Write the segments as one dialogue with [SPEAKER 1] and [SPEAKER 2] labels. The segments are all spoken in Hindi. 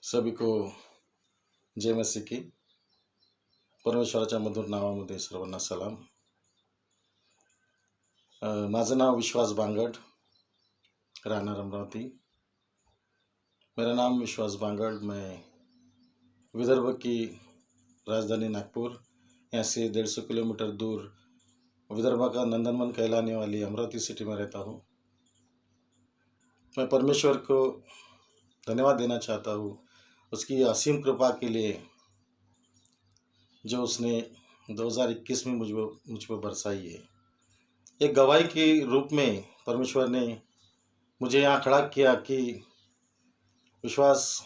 [SPEAKER 1] सभी को जय मसीह की. परमेश्वराच्या मधुर नावामध्ये सर्वांना सलाम. माझं नाव विश्वास बांगड, राहणार अमरावती. मेरा नाम विश्वास बांगड. मैं विदर्भ की राजधानी नागपुर, यहाँ से 150 किलोमीटर दूर विदर्भ का नंदनवन कहलाने वाली अमरावती सिटी में रहता हूँ. मैं परमेश्वर को धन्यवाद देना चाहता हूँ उसकी असीम कृपा के लिए जो उसने 2021 में मुझ पर बरसाई है. एक गवाही के रूप में परमेश्वर ने मुझे यहाँ खड़ा किया कि विश्वास,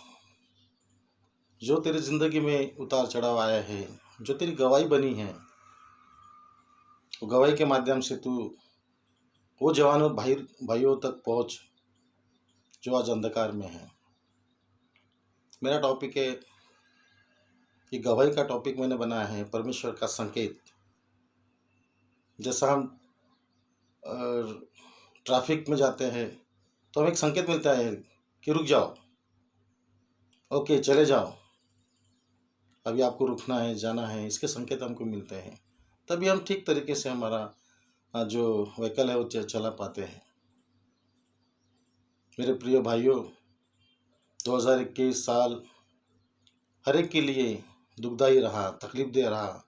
[SPEAKER 1] जो तेरी ज़िंदगी में उतार चढ़ाव आया है, जो तेरी गवाही बनी है, वो गवाही के माध्यम से तू वो जवानों भाइयों तक पहुँच जो आज अंधकार में है. मेरा टॉपिक है, ये गवाही का टॉपिक मैंने बनाया है परमेश्वर का संकेत. जैसा हम ट्रैफिक में जाते हैं तो हमें एक संकेत मिलता है कि रुक जाओ, ओके चले जाओ, अभी आपको रुकना है, जाना है, इसके संकेत हमको मिलते हैं. तभी हम ठीक तरीके से हमारा जो व्हीकल है वो चला पाते हैं. मेरे प्रिय भाइयों, 2021 साल हर एक के लिए दुखदाई रहा, तकलीफ दे रहा.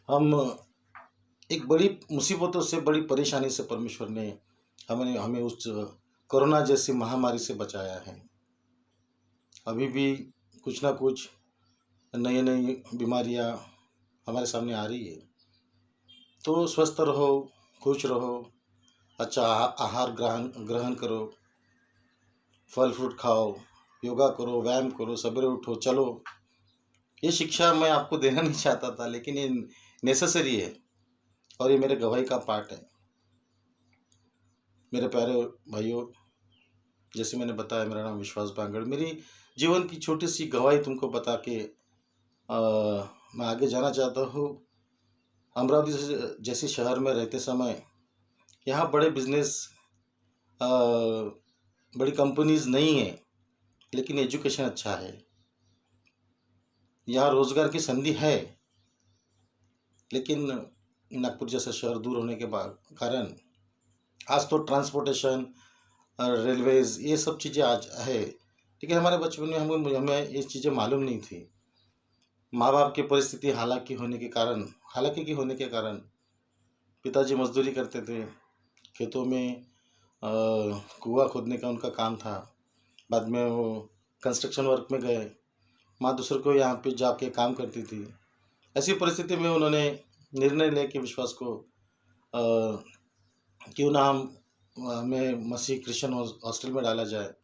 [SPEAKER 1] हम एक बड़ी मुसीबतों से, बड़ी परेशानी से परमेश्वर ने हमें उस कोरोना जैसी महामारी से बचाया है. अभी भी कुछ ना कुछ नई नई बीमारियां हमारे सामने आ रही है. तो स्वस्थ रहो, खुश रहो, अच्छा आहार ग्रहण करो, फल फ्रूट खाओ, योगा करो, व्यायाम करो, सवेरे उठो, चलो. ये शिक्षा मैं आपको देना नहीं चाहता था, लेकिन ये नेसेसरी है और ये मेरे गवाही का पार्ट है. मेरे प्यारे भाइयों, जैसे मैंने बताया, मेरा नाम विश्वास बांगड़. मेरी जीवन की छोटी सी गवाही तुमको बता के मैं आगे जाना चाहता हूँ. अमरावती जैसे शहर में रहते समय यहाँ बड़े बिजनेस, बड़ी कंपनीज नहीं है, लेकिन एजुकेशन अच्छा है. यहाँ रोज़गार की संधि है, लेकिन नागपुर जैसा शहर दूर होने के कारण आज तो ट्रांसपोर्टेशन, रेलवेज़, ये सब चीज़ें आज है. लेकिन हमारे बचपन में हमें ये चीज़ें मालूम नहीं थी. माँ बाप की परिस्थिति हालांकि होने के कारण पिताजी मजदूरी करते थे. खेतों में कुआं खोदने का उनका काम था. बाद में वो कंस्ट्रक्शन वर्क में गए. माँ दूसरे को यहाँ पे जाके काम करती थी. ऐसी परिस्थिति में उन्होंने निर्णय लिया कि विश्वास को क्यों ना हमें मसीह क्रिश्चियन हॉस्टल में डाला जाए.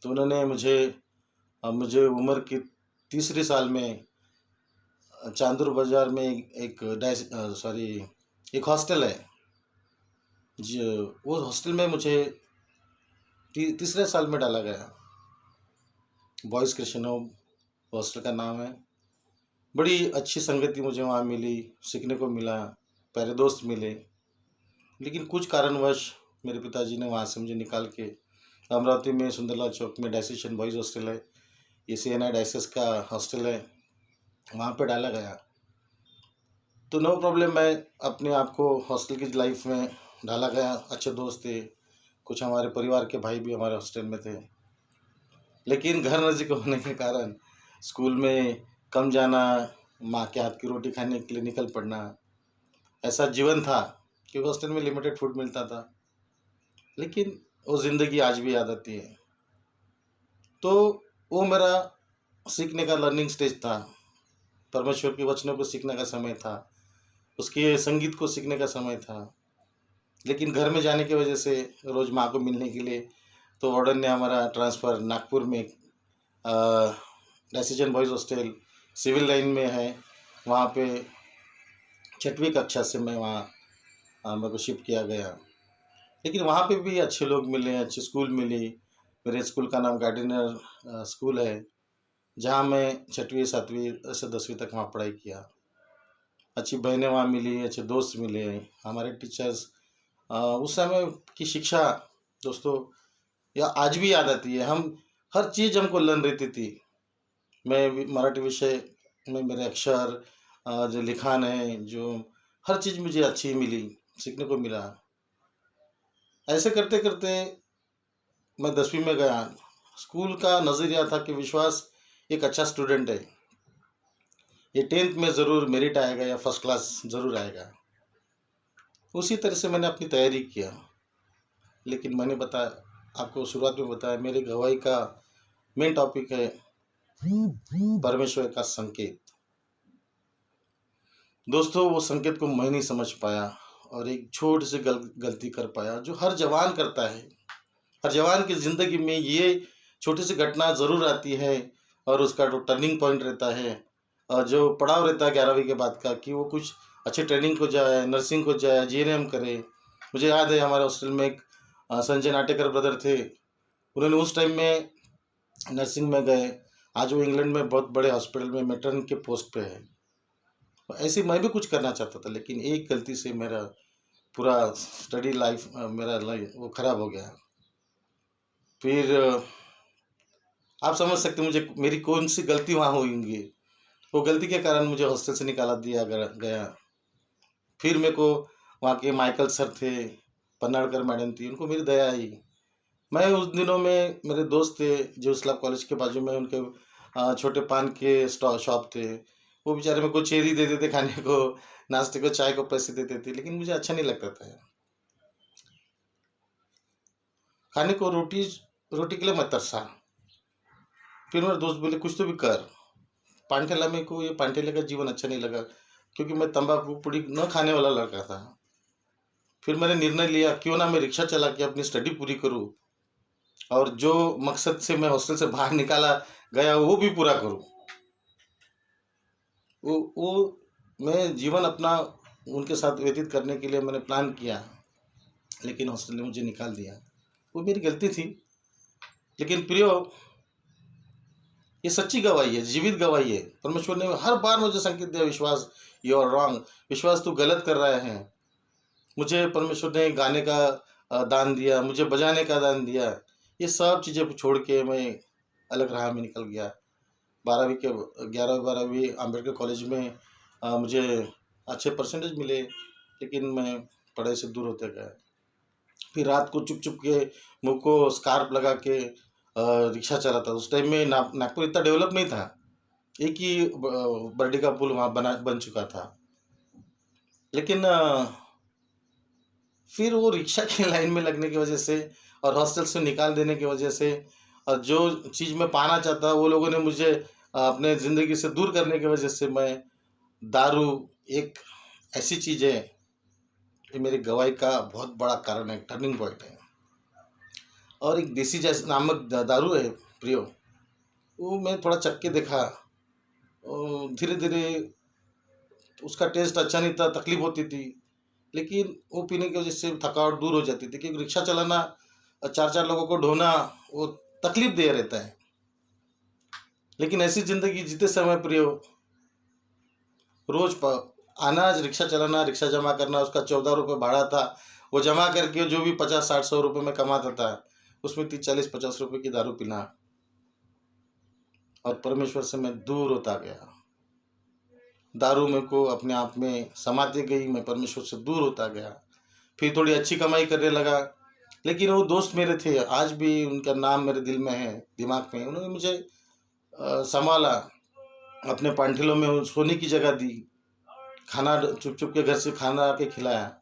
[SPEAKER 1] तो उन्होंने मुझे उम्र की तीसरे साल में चांदूर बाज़ार में एक हॉस्टल है, वो हॉस्टल में मुझे तीसरे साल में डाला गया. बॉयज़ क्रिश्चियन होम हॉस्टल का नाम है. बड़ी अच्छी संगति मुझे वहाँ मिली, सीखने को मिला, प्यारे दोस्त मिले. लेकिन कुछ कारणवश मेरे पिताजी ने वहाँ से मुझे निकाल के अमरावती में सुंदरलाल चौक में डायसेशन बॉयज़ हॉस्टल है, ये CNI डायसेस का हॉस्टल है, वहाँ पे डाला गया. तो नो प्रॉब्लम, मैं अपने आप को हॉस्टल की लाइफ में डाला गया. अच्छे दोस्त थे, कुछ हमारे परिवार के भाई भी हमारे हॉस्टल में थे. लेकिन घर नज़दीक होने के कारण स्कूल में कम जाना, माँ के हाथ की रोटी खाने के लिए निकल पड़ना, ऐसा जीवन था. क्योंकि हॉस्टल में लिमिटेड फूड मिलता था, लेकिन वो ज़िंदगी आज भी याद आती है. तो वो मेरा सीखने का लर्निंग स्टेज था. परमेश्वर के वचनों को सीखने का समय था, उसके संगीत को सीखने का समय था. लेकिन घर में जाने की वजह से रोज़ माँ को मिलने के लिए तो वार्डन ने हमारा ट्रांसफ़र नागपुर में डायसेशन बॉयज़ हॉस्टल सिविल लाइन में है, वहाँ पे 6वीं कक्षा से मैं वहाँ मेरे को शिफ्ट किया गया. लेकिन वहाँ पे भी अच्छे लोग मिले, अच्छी स्कूल मिली. मेरे स्कूल का नाम गार्डिनर स्कूल है, जहाँ मैं 6वीं 7वीं से 10वीं तक वहाँ पढ़ाई किया. अच्छी बहनें वहाँ मिली, अच्छे दोस्त मिले. हमारे टीचर्स, उस समय की शिक्षा दोस्तों या आज भी याद आती है। हम हर चीज़ हमको लर्न रहती थी। मराठी विषय में मेरे अक्षर, जो लिखान है, जो हर चीज़ मुझे अच्छी मिली, सीखने को मिला। ऐसे करते-करते मैं 10वीं में गया। स्कूल का नज़रिया था कि विश्वास एक अच्छा स्टूडेंट है, ये 10th में ज़रूर मेरिट आएगा या फर्स्ट क्लास ज़रूर आएगा। उसी तरह से मैंने अपनी तैयारी किया। लेकिन मैंने बताया, आपको शुरुआत में बताया, मेरी गवाही का मेन टॉपिक है परमेश्वर का संकेत। दोस्तों, वो संकेत को मैं नहीं समझ पाया और एक छोटी सी गलती कर पाया, जो हर जवान करता है। हर जवान की ज़िंदगी में ये छोटी सी घटना ज़रूर आती है और उसका जो टर्निंग पॉइंट रहता है, और जो पड़ाव रहता है 11वीं के बाद का, कि वो कुछ अच्छे ट्रेनिंग को जाए, नर्सिंग को जाए, जीएनएम करे। मुझे याद है हमारे हॉस्टल में एक संजय नाटेकर ब्रदर थे। उन्होंने उस टाइम में नर्सिंग में गए। आज वो इंग्लैंड में बहुत बड़े हॉस्पिटल में मेटर्न के पोस्ट पे है। तो ऐसे मैं भी कुछ करना चाहता था, लेकिन एक गलती से मेरा पूरा स्टडी लाइफ, मेरा लाइफ वो ख़राब हो गया। फिर आप समझ सकते हैं मुझे मेरी कौन सी गलती वहाँ हुई होंगी। वो गलती के कारण मुझे हॉस्टल से निकाला दिया गया। फिर मेरे को वहाँ के माइकल सर थे, पन्नाडकर मैडम थी, उनको मेरी दया आई। मैं उस दिनों में, मेरे दोस्त थे जो इस्लाम कॉलेज के बाजू में उनके छोटे पान के शॉप थे। वो बेचारे मेरे को चेरी देते थे खाने को, नाश्ते को, चाय को पैसे देते थे, लेकिन मुझे अच्छा नहीं लगता था। खाने को रोटी रोटी के लिए मैं तरसा। फिर मेरे दोस्त बोले कुछ तो भी कर। पानठेला, मेरे को ये पानठेले का जीवन अच्छा नहीं लगा, क्योंकि मैं तंबाकू पुड़ी न खाने वाला लड़का था। फिर मैंने निर्णय लिया, क्यों ना मैं रिक्शा चला के अपनी स्टडी पूरी करूँ, और जो मकसद से मैं हॉस्टल से बाहर निकाला गया वो भी पूरा करूँ। वो मैं जीवन अपना उनके साथ व्यतीत करने के लिए मैंने प्लान किया, लेकिन हॉस्टल ने मुझे निकाल दिया। वो मेरी गलती थी। लेकिन प्रियो, ये सच्ची गवाही है, जीवित गवाही है। परमेश्वर ने हर बार मुझे संकेत दिया, विश्वास, यू आर रॉन्ग, विश्वास तू गलत कर रहा है। मुझे परमेश्वर ने गाने का दान दिया, मुझे बजाने का दान दिया। ये सब चीज़ें छोड़ के मैं अलग राह में निकल गया। 12वीं के 11वीं-12वीं अम्बेडकर कॉलेज में मुझे अच्छे परसेंटेज मिले, लेकिन मैं पढ़ाई से दूर होते गया। फिर रात को चुप चुप के मुँह को स्कार्फ लगा के रिक्शा चलाता। उस टाइम में नागपुर इतना डेवलप नहीं था। एक ही बर्डी का पुल वहाँ बन चुका था। लेकिन फिर वो रिक्शा की लाइन में लगने की वजह से और हॉस्टल से निकाल देने की वजह से, और जो चीज़ मैं पाना चाहता वो लोगों ने मुझे अपने ज़िंदगी से दूर करने की वजह से, मैं दारू एक ऐसी चीज़ है, ये मेरी गवाही का बहुत बड़ा कारण है, टर्निंग पॉइंट है। और एक देसी जैसे नामक दारू है प्रियो, वो मैं थोड़ा चख के देखा। धीरे धीरे उसका टेस्ट अच्छा नहीं था, तकलीफ होती थी, लेकिन वो पीने की वजह से थकावट दूर हो जाती थी। क्योंकि रिक्शा चलाना और 4-4 लोगों को ढोना वो तकलीफ दे रहता है। लेकिन ऐसी ज़िंदगी जीते समय प्रियो, रोज़ आना, रिक्शा चलाना, रिक्शा जमा करना, उसका 14 रुपये भाड़ा था, वो जमा करके जो भी 50-60-100 रुपये में कमाता था, उसमें 30-40-50 रुपये की दारू पीना, और परमेश्वर से मैं दूर होता गया। दारू मेरे को अपने आप में समाते गई, मैं परमेश्वर से दूर होता गया। फिर थोड़ी अच्छी कमाई करने लगा, लेकिन वो दोस्त मेरे थे, आज भी उनका नाम मेरे दिल में है, दिमाग में। उन्होंने मुझे संभाला, अपने पांठिलों में सोने की जगह दी, खाना चुप चुप के घर से खाना आके खिलाया।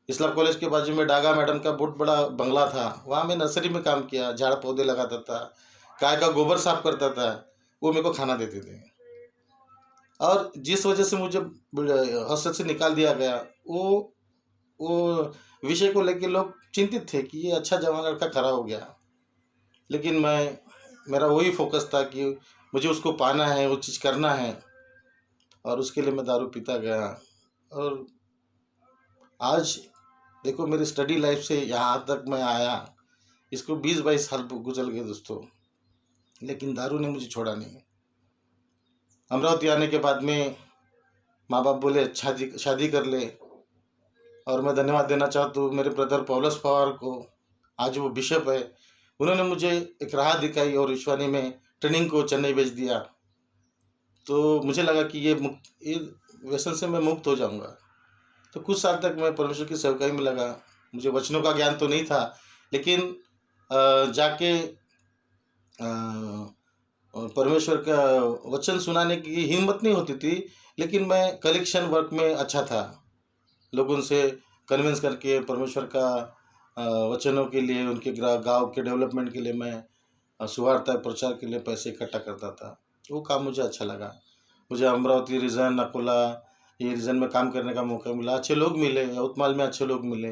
[SPEAKER 1] इस्लाम कॉलेज के बाजू में डागा मैडम का बहुत बड़ा बंगला था, वहाँ मैं नर्सरी में काम किया, झाड़ पौधे लगाता था, गाय का गोबर साफ करता था, वो मेरे को खाना देते थे। और जिस वजह से मुझे हॉस्टल से निकाल दिया गया, वो विषय को लेकर लोग चिंतित थे कि ये अच्छा जवान लड़का खड़ा हो गया। लेकिन मेरा वही फोकस था कि मुझे उसको पाना है, वो चीज़ करना है, और उसके लिए मैं दारू पीता गया। और आज देखो, मेरी स्टडी लाइफ से यहाँ तक मैं आया, इसको 20-22 साल गुजर गए दोस्तों, लेकिन दारू ने मुझे छोड़ा नहीं। अमरावती आने के बाद में माँ बाप बोले शादी कर ले, और मैं धन्यवाद देना चाहता हूँ मेरे ब्रदर पौलस पवार को। आज वो बिशप है, उन्होंने मुझे एक राह दिखाई और विश्वानी में ट्रेनिंग को चेन्नई भेज दिया। तो मुझे लगा कि ये व्यसन से मैं मुक्त हो जाऊँगा। तो कुछ साल तक मैं परमेश्वर की सेवकाई में लगा। मुझे वचनों का ज्ञान तो नहीं था, लेकिन जाके परमेश्वर का वचन सुनाने की हिम्मत नहीं होती थी, लेकिन मैं कलेक्शन वर्क में अच्छा था। लोगों से कन्विंस करके परमेश्वर का वचनों के लिए, उनके गाँव के डेवलपमेंट के लिए मैं सुवार्ता प्रचार के लिए पैसे इकट्ठा करता था। वो काम मुझे अच्छा लगा। मुझे अमरावती रीजन, अकोला ये रीजन में काम करने का मौका मिला। अच्छे लोग मिले, यवतमाल में अच्छे लोग मिले,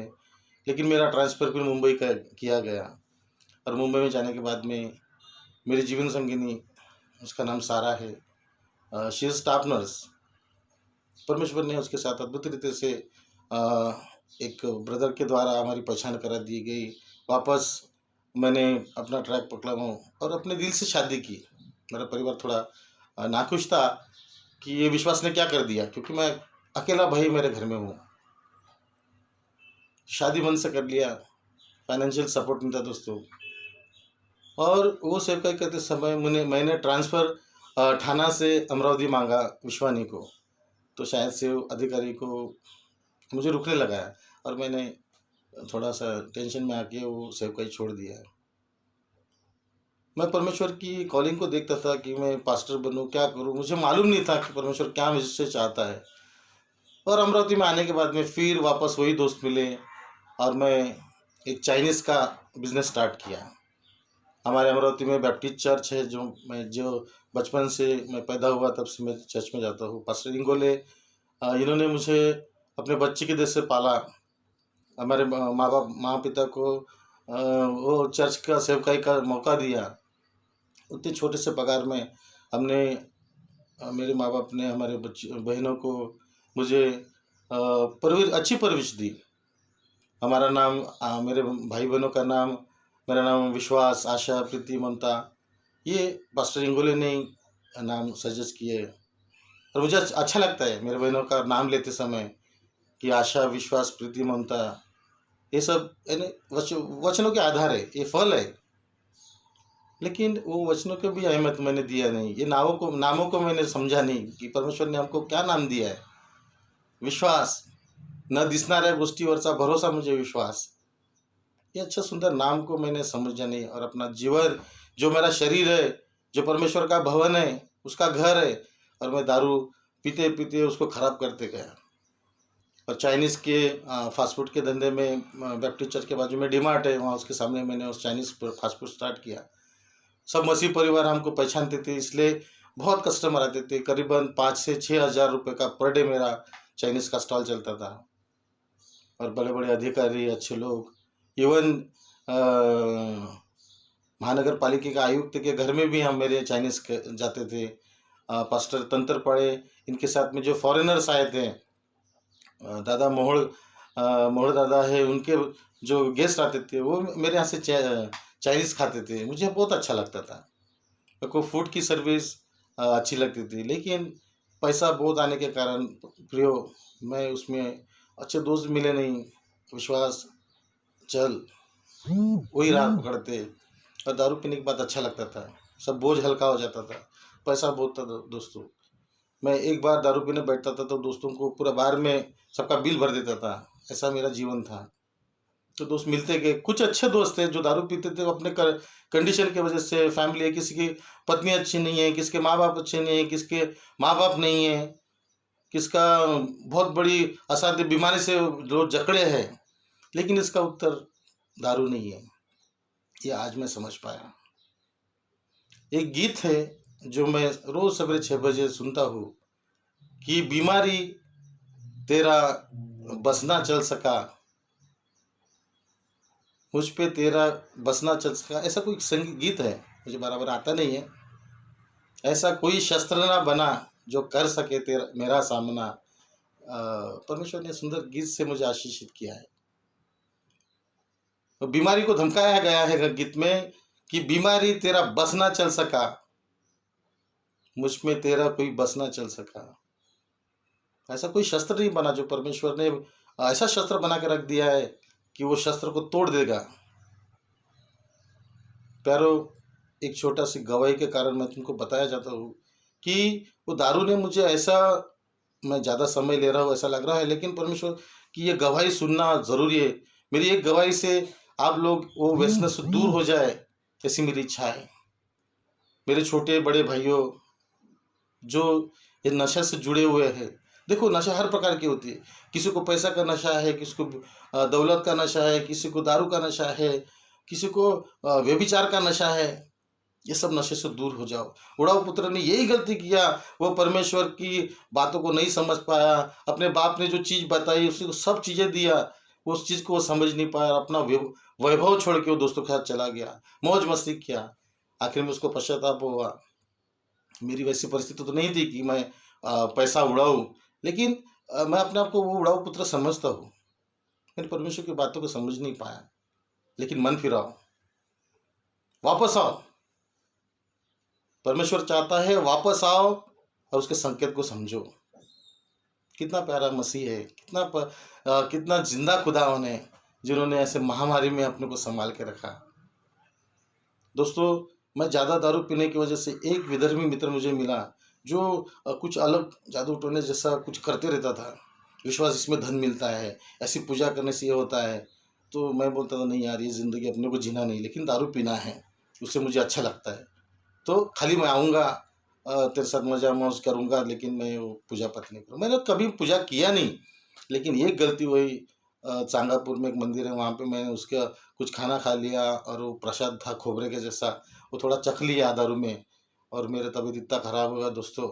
[SPEAKER 1] लेकिन मेरा ट्रांसफ़र फिर मुंबई का किया गया। और मुंबई में जाने के बाद में मेरी जीवन संगिनी, उसका नाम सारा है। She is staff nurse. परमेश्वर ने उसके साथ अद्भुत रीति से एक ब्रदर के द्वारा हमारी पहचान करा दी गई। वापस मैंने अपना ट्रैक पकड़ा हूँ और अपने दिल से शादी की। मेरा परिवार थोड़ा नाखुश था कि ये विश्वास ने क्या कर दिया, क्योंकि मैं अकेला भाई मेरे घर में हूँ। शादी मन से कर लिया, फाइनेंशियल सपोर्ट नहीं था दोस्तों। और वो सेवकाई करते समय मैंने ट्रांसफ़र ठाना से अमरावती मांगा विश्वानी को। तो शायद से वो अधिकारी को मुझे रुकने लगा है और मैंने थोड़ा सा टेंशन में आके वो सेवकाई छोड़ दिया है। मैं परमेश्वर की कॉलिंग को देखता था कि मैं पास्टर बनूं, क्या करूं। मुझे मालूम नहीं था कि परमेश्वर क्या मुझसे चाहता है। और अमरावती में आने के बाद में फिर वापस वही दोस्त मिले और मैं एक चाइनीज़ का बिज़नेस स्टार्ट किया। हमारे अमरावती में बैप्टिस्ट चर्च है, जो बचपन से मैं पैदा हुआ तब से मैं चर्च में जाता हूँ। पास्टर इंगोले इन्होंने मुझे अपने बच्चे के जैसे पाला। हमारे माँ पिता को वो चर्च का सेवकाई का मौका दिया। उतने छोटे से पगार में हमने मेरे माँ बाप ने हमारे बहनों को मुझे अच्छी परवरिश दी। हमारा नाम, मेरे भाई बहनों का नाम, मेरा नाम विश्वास, आशा, प्रीति, ममता, ये पास्टर इंगोले ने नाम सजेस्ट किए। और मुझे अच्छा लगता है मेरे बहनों का नाम लेते समय कि आशा, विश्वास, प्रीति, ममता, ये सब यानी वचनों के आधार है, ये फल है। लेकिन वो वचनों को भी अहमियत मैंने दिया नहीं। ये नामों को मैंने समझा नहीं कि परमेश्वर ने हमको क्या नाम दिया है। विश्वास, न दिसणाऱ्या गोष्टीवरचा भरोसा मुझे विश्वास, ये अच्छा सुंदर नाम को मैंने समझा नहीं। और अपना जीवन, जो मेरा शरीर है, जो परमेश्वर का भवन है, उसका घर है, और मैं दारू पीते पीते उसको खराब करते गया। और चाइनीज़ के फास्ट फूड के धंधे में, बैप्टिस्ट चर्च के बाजू में डीमार्ट है, वहाँ उसके सामने मैंने उस चाइनीज़ फास्ट फूड स्टार्ट किया। सब मसीह परिवार हमको पहचानते थे, इसलिए बहुत कस्टमर आते थे। करीबन 5 से 6 हज़ार रुपये का पर डे मेरा चाइनीज़ का स्टॉल चलता था। और बड़े बड़े अधिकारी, अच्छे लोग, इवन महानगर पालिका के आयुक्त के घर में भी हम मेरे चाइनीज़ जाते थे। पास्टर तंत्र पड़े, इनके साथ में जो फॉरेनर्स आए थे, दादा मोहड़ दादा है, उनके जो गेस्ट आते थे वो मेरे यहाँ से चाइनीज़ खाते थे। मुझे बहुत अच्छा लगता था। मेरे को फूड की सर्विस अच्छी लगती थी, लेकिन पैसा बहुत आने के कारण मैं उसमें अच्छे दोस्त मिले नहीं। विश्वास, चल, वही राह पकड़ते। और दारू पीने के बाद अच्छा लगता था, सब बोझ हल्का हो जाता था। पैसा बहुत था दोस्तों। मैं एक बार दारू पीने बैठता था तो दोस्तों को पूरा बार में सबका बिल भर देता था। ऐसा मेरा जीवन था। तो दोस्त मिलते गए। कुछ अच्छे दोस्त थे जो दारू पीते थे, अपने कंडीशन की वजह से, फैमिली है, किसी की पत्नी अच्छी नहीं है, किसके माँ बाप अच्छे नहीं है, किसके माँ बाप नहीं है, किसका बहुत बड़ी असाध्य बीमारी से लोग जकड़े हैं, लेकिन इसका उत्तर दारू नहीं है। ये आज मैं समझ पाया। एक गीत है जो मैं रोज सवेरे 6 बजे सुनता हूँ कि बीमारी तेरा बसना चल सका, मुझ पे तेरा बसना चल सका। ऐसा कोई संगीत है, मुझे बराबर आता नहीं है। ऐसा कोई शस्त्र ना बना जो कर सके तेरा मेरा सामना। परमेश्वर ने सुंदर गीत से मुझे आशीषित किया है। तो बीमारी को धमकाया गया है गीत में कि बीमारी तेरा बसना चल सका, मुझ में तेरा कोई बसना चल सका। ऐसा कोई शस्त्र नहीं बना जो परमेश्वर ने ऐसा शस्त्र बना के रख दिया है कि वो शस्त्र को तोड़ देगा। प्यारो, एक छोटा सी गवाही के कारण मैं तुमको बताया जाता हूँ कि वो दारू ने मुझे ऐसा, मैं ज़्यादा समय ले रहा हूँ ऐसा लग रहा है, लेकिन परमेश्वर की ये गवाही सुनना ज़रूरी है। मेरी एक गवाही से आप लोग वो व्यसन से दूर हो जाए, ऐसी मेरी इच्छा है। मेरे छोटे बड़े भाइयों जो ये नशे से जुड़े हुए हैं, देखो नशा हर प्रकार की होती है। किसी को पैसा का नशा है, किसी को दौलत का नशा है, किसी को दारू का नशा है, किसी को व्यभिचार का नशा है। ये सब नशे से दूर हो जाओ। उड़ाऊ पुत्र ने यही गलती किया, वो परमेश्वर की बातों को नहीं समझ पाया। अपने बाप ने जो चीज़ बताई उसी को सब चीज़ें दिया, उस चीज़ को वो समझ नहीं पाया। अपना वैभव छोड़ के वो दोस्तों के साथ चला गया, मौज मस्ती किया। आखिर में उसको पश्चाताप हुआ। मेरी वैसी परिस्थिति तो नहीं थी कि मैं पैसा उड़ाऊँ, लेकिन मैं अपने आप को वो उड़ाऊ पुत्र समझता हूँ। मैंने परमेश्वर की बातों को समझ नहीं पाया, लेकिन मन फिराओ, वापस आओ। परमेश्वर चाहता है वापस आओ और उसके संकेत को समझो। कितना प्यारा मसीह है, कितना जिंदा खुदावन है, जिन्होंने ऐसे महामारी में अपने को संभाल के रखा। दोस्तों, मैं ज़्यादा दारू पीने की वजह से एक विधर्मी मित्र मुझे मिला, जो कुछ अलग जादू टोने जैसा कुछ करते रहता था। विश्वास इसमें धन मिलता है, ऐसी पूजा करने से ये होता है। तो मैं बोलता था नहीं यार, ये ज़िंदगी अपने को जीना नहीं, लेकिन दारू पीना है, उससे मुझे अच्छा लगता है। तो खाली मैं आऊँगा, तेरे साथ मजा मौज करूँगा, लेकिन मैं वो पूजा पाठ नहीं करूँ। मैंने कभी पूजा किया नहीं, लेकिन एक गलती हुई। चांगापुर में एक मंदिर है, वहाँ पे मैंने उसका कुछ खाना खा लिया और वो प्रसाद था खोबरे के जैसा, वो थोड़ा चख लिया दारू में, और मेरा तबीयत इतना खराब हुआ दोस्तों।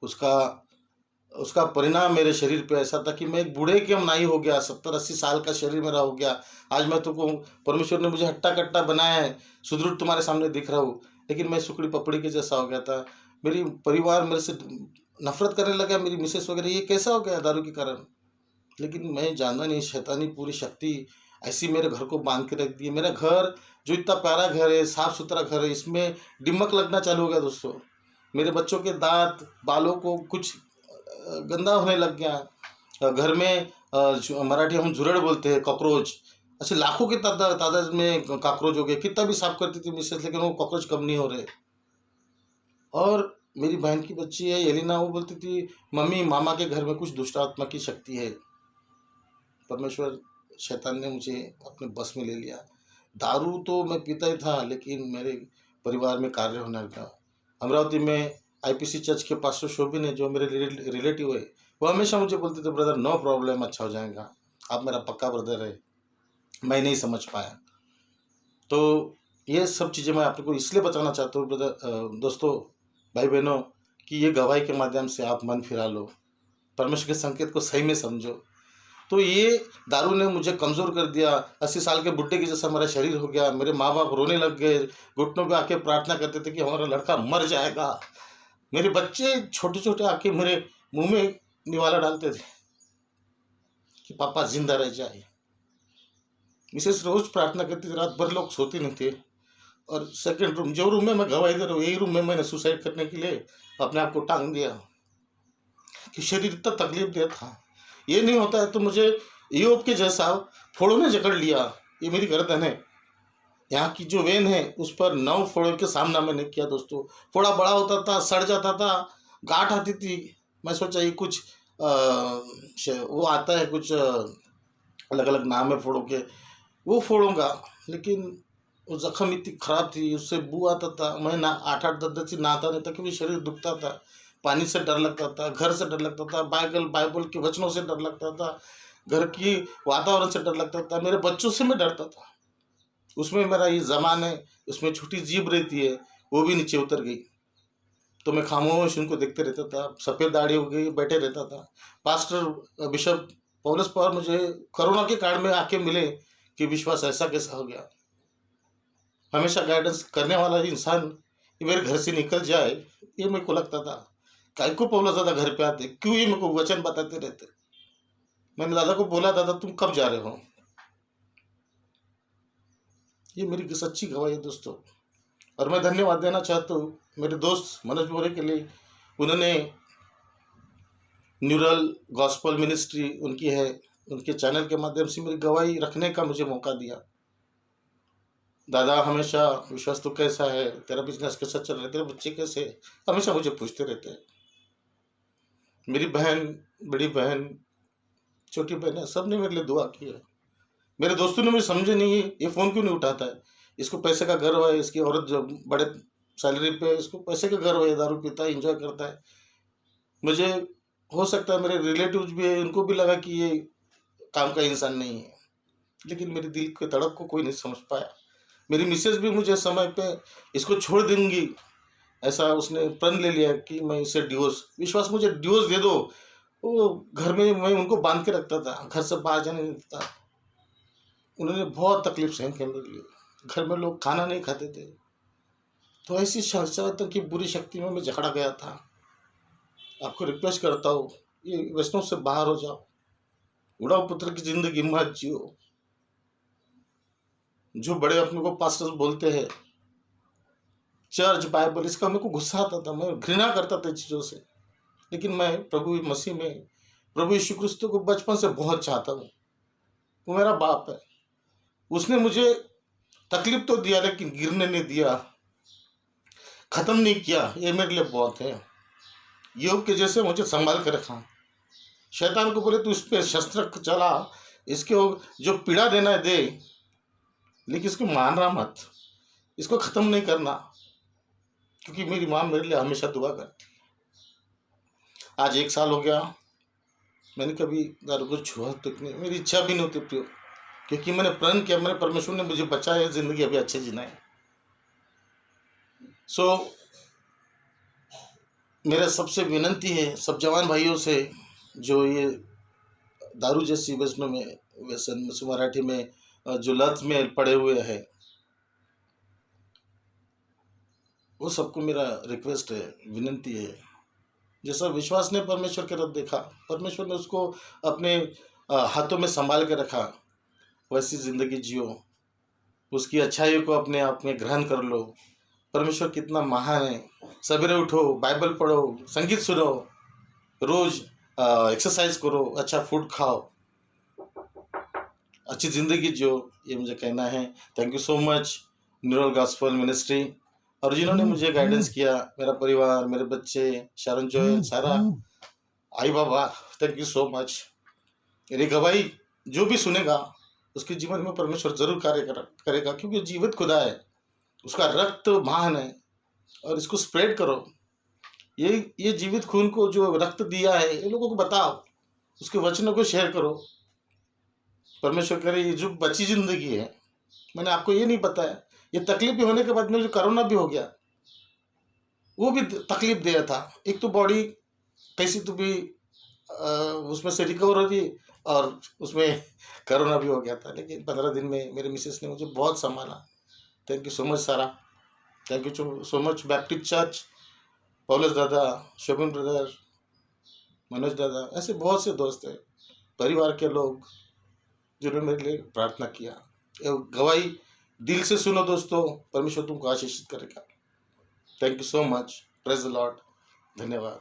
[SPEAKER 1] उसका उसका परिणाम मेरे शरीर पे ऐसा था कि मैं एक बूढ़े के नाई हो गया। 70-80 साल का शरीर मेरा हो गया। आज मैं तुमको, परमेश्वर ने मुझे हट्टा कट्टा बनाया है, सुदृढ़ तुम्हारे सामने दिख रहा हूँ, लेकिन मैं सुखड़ी पपड़ी के जैसा हो गया था। मेरी परिवार मेरे से नफरत करने लगा, मेरी मिसेस वगैरह। ये कैसा हो गया दारू के कारण? लेकिन मैं जानता नहीं, शैतानी पूरी शक्ति ऐसी मेरे घर को बांध के रख दी है। मेरा घर जो इतना प्यारा घर है, साफ सुथरा घर है, इसमें दिमक लगना चालू हो गया दोस्तों। मेरे बच्चों के दांत बालों को कुछ गंदा होने लग गया। घर में मराठी हम झुरड़ बोलते हैं, कॉकरोच, ऐसे लाखों की तादाद में कॉकरोच हो गए। कितना भी साफ करती थी मिसेस, लेकिन वो कॉकरोच कम नहीं हो रहे। और मेरी बहन की बच्ची है एलिना, वो बोलती थी मम्मी मामा के घर में कुछ दुष्ट आत्मा की शक्ति है। परमेश्वर, शैतान ने मुझे अपने बस में ले लिया। दारू तो मैं पीता ही था, लेकिन मेरे परिवार में कार्य होने लगा। अमरावती में आईपीसी चर्च के पास्टर शोभिन है, जो मेरे रिलेटिव है, वो हमेशा मुझे बोलते थे ब्रदर नो प्रॉब्लम, अच्छा हो जाएगा, आप मेरा पक्का ब्रदर है। मैं नहीं समझ पाया। तो ये सब चीज़ें मैं आपको इसलिए बताना चाहता हूँ ब्रदर, दोस्तों, भाई बहनों, कि ये गवाही के माध्यम से आप मन फिरा लो, परमेश्वर के संकेत को सही में समझो। तो ये दारू ने मुझे कमज़ोर कर दिया। 80 साल के बुढ़े के जैसा मेरा शरीर हो गया। मेरे माँ बाप रोने लग गए, घुटनों पे आके प्रार्थना करते थे कि हमारा लड़का मर जाएगा। मेरे बच्चे छोटे छोटे आके मेरे मुंह में निवाला डालते थे कि पापा जिंदा रह जाए। मिसेस रोज प्रार्थना करती थी, रात भर लोग सोते नहीं थे। और सेकंड रूम, जो रूम में मैं गवाही दे रहा हूँ, यही रूम में मैंने सुसाइड करने के लिए अपने आप को टांग दिया कि शरीर इतना तकलीफ दिया था। ये नहीं होता है तो मुझे ईयोब के जैसा फोड़ों ने जकड़ लिया। ये मेरी गर्दन है, यहाँ की जो वेन है उस पर 9 फोड़ों के सामना मैंने किया दोस्तों। फोड़ा बड़ा होता था, सड़ जाता था, गांठ आती थी। मैं सोचा ये कुछ वो आता है, कुछ अलग अलग नाम है फोड़ों के, वो फोड़ूंगा। लेकिन वो जख्म इतनी खराब थी, उससे बू आता था। मैं ना 8-8 10-10 दिन नहाता नहीं था, क्योंकि शरीर दुखता था। पानी से डर लगता था, घर से डर लगता था, बाइबल के वचनों से डर लगता था, घर की वातावरण से डर लगता था, मेरे बच्चों से मैं डरता था। उसमें मेरा ये ज़मान है, उसमें छोटी जीभ रहती है, वो भी नीचे उतर गई। तो मैं खामोश उनको देखते रहता था। सफ़ेद दाढ़ी हो गई, बैठे रहता था। पास्टर बिशप पौलुस पवार मुझे कोरोना के काल में आके मिले कि विश्वास ऐसा कैसा हो गया। हमेशा गाइडेंस करने वाला इंसान ये मेरे घर से निकल जाए, ये मेरे को लगता था। काय को पौलुस दादा घर पे आते, क्यों ये मेरे को वचन बताते रहते। मैंने दादा को बोला, दादा तुम कब जा रहे हो? ये मेरी सच्ची गवाही है दोस्तों। और मैं धन्यवाद देना चाहता हूँ मेरे दोस्त मनोज बोरे के लिए। उन्होंने न्यूरल गॉस्पल मिनिस्ट्री उनकी है, उनके चैनल के माध्यम से मेरी गवाही रखने का मुझे मौका दिया। दादा हमेशा विश्वास तो कैसा है, तेरा बिजनेस कैसा चल रहा है, तेरे बच्चे कैसे हैं?" हमेशा मुझे पूछते रहते हैं। मेरी बहन, बड़ी बहन, छोटी बहन है, सब ने मेरे लिए दुआ की है। मेरे दोस्तों ने मुझे समझे नहीं, ये फ़ोन क्यों नहीं उठाता है, इसको पैसे का गर्व है, इसकी औरत जो बड़े सैलरी पे है, इसको पैसे का गर्व है, दारू पीता है, एंजॉय करता है। मुझे हो सकता है मेरे रिलेटिव्स भी है, उनको भी लगा कि ये काम का इंसान नहीं है, लेकिन मेरे दिल के तड़प को कोई नहीं समझ पाया। मेरी मिसेज भी मुझे समय पे इसको छोड़ दूंगी ऐसा उसने प्रण ले लिया कि मैं इसे डिवोर्स, विश्वास मुझे डिवोर्स दे दो। वो घर में मैं उनको बांध के रखता था, घर से बाहर जाने नहीं देता। उन्होंने बहुत तकलीफ सहन की मेरे लिए, घर में लोग खाना नहीं खाते थे। तो ऐसी शैतान की बुरी शक्ति में मैं जकड़ा गया था। आपको रिक्वेस्ट करता हूँ, ये वैष्णव से बाहर हो जाओ, उड़ाव पुत्र की जिंदगी मत जियो। जो बड़े अपने को पास्टर्स बोलते हैं, चर्च, बाइबल, इसका मेरे को गुस्सा आता था, मैं घृणा करता था चीज़ों से। लेकिन मैं प्रभु मसीह में, प्रभु यीशु क्रिस्त को बचपन से बहुत चाहता हूँ। वो मेरा बाप है, उसने मुझे तकलीफ तो दिया लेकिन गिरने नहीं दिया, ख़त्म नहीं किया। ये मेरे लिए बहुत है। योग के जैसे मुझे संभाल के रखा। शैतान को बोले तू इस पर शस्त्र चला, इसके जो पीड़ा देना है दे, लेकिन इसको मारना मत, इसको ख़त्म नहीं करना, क्योंकि मेरी माँ मेरे लिए हमेशा दुआ करती। आज 1 साल हो गया, मैंने कभी दारू को छुआ तक नहीं, मेरी इच्छा भी नहीं होती प्रियो, क्योंकि मैंने प्रण किया, मैंने परमेश्वर ने मुझे बचाया, ज़िंदगी अभी अच्छे जीना है। मेरा सबसे विनंती है सब जवान भाइयों से, जो ये दारू जैसी व्यसनों में, व्यसन मराठी में जो लत में पड़े हुए हैं, वो सबको मेरा रिक्वेस्ट है, विनंती है। जैसा विश्वास ने परमेश्वर की तरफ देखा, परमेश्वर ने उसको अपने हाथों में संभाल के रखा, वैसी ज़िंदगी जियो, उसकी अच्छाई को अपने आप में ग्रहण कर लो। परमेश्वर कितना महान है। सवेरे उठो, बाइबल पढ़ो, संगीत सुनो, रोज़ एक्सरसाइज करो, अच्छा फूड खाओ, अच्छी ज़िंदगी जियो, ये मुझे कहना है। Thank you so much neural gospel ministry, और जिन्होंने मुझे गाइडेंस किया, मेरा परिवार, मेरे बच्चे, शारन जोएल, सारा, आई बाबा, थैंक यू सो मच। मेरी गवाही जो भी सुनेगा उसके जीवन में परमेश्वर जरूर कार्य करेगा, क्योंकि जीवित खुदा है, उसका रक्त महान है, और इसको स्प्रेड करो। ये जीवित खून को जो रक्त दिया है, ये लोगों को बताओ, उसके वचनों को शेयर करो। परमेश्वर करे ये जो बची जिंदगी है, मैंने आपको ये नहीं बताया, ये तकलीफ भी होने के बाद में जो कोरोना भी हो गया, वो भी तकलीफ दे रहा था। एक तो बॉडी कैसी तो भी उसमें से रिकवर हो रही, और उसमें कोरोना भी हो गया था, लेकिन 15 दिन में मेरे मिसेस ने मुझे बहुत संभाला। Thank you so much Sara, thank you so much Baptist Church, Paulus दादा, शोभन ब्रदर, मनोज दादा, ऐसे बहुत से दोस्त हैं, परिवार के लोग, जिन्होंने मेरे लिए प्रार्थना किया। गवाही दिल से सुनो दोस्तों, परमेश्वर तुमको आशीषित करेगा। Thank you so much, praise the Lord, धन्यवाद।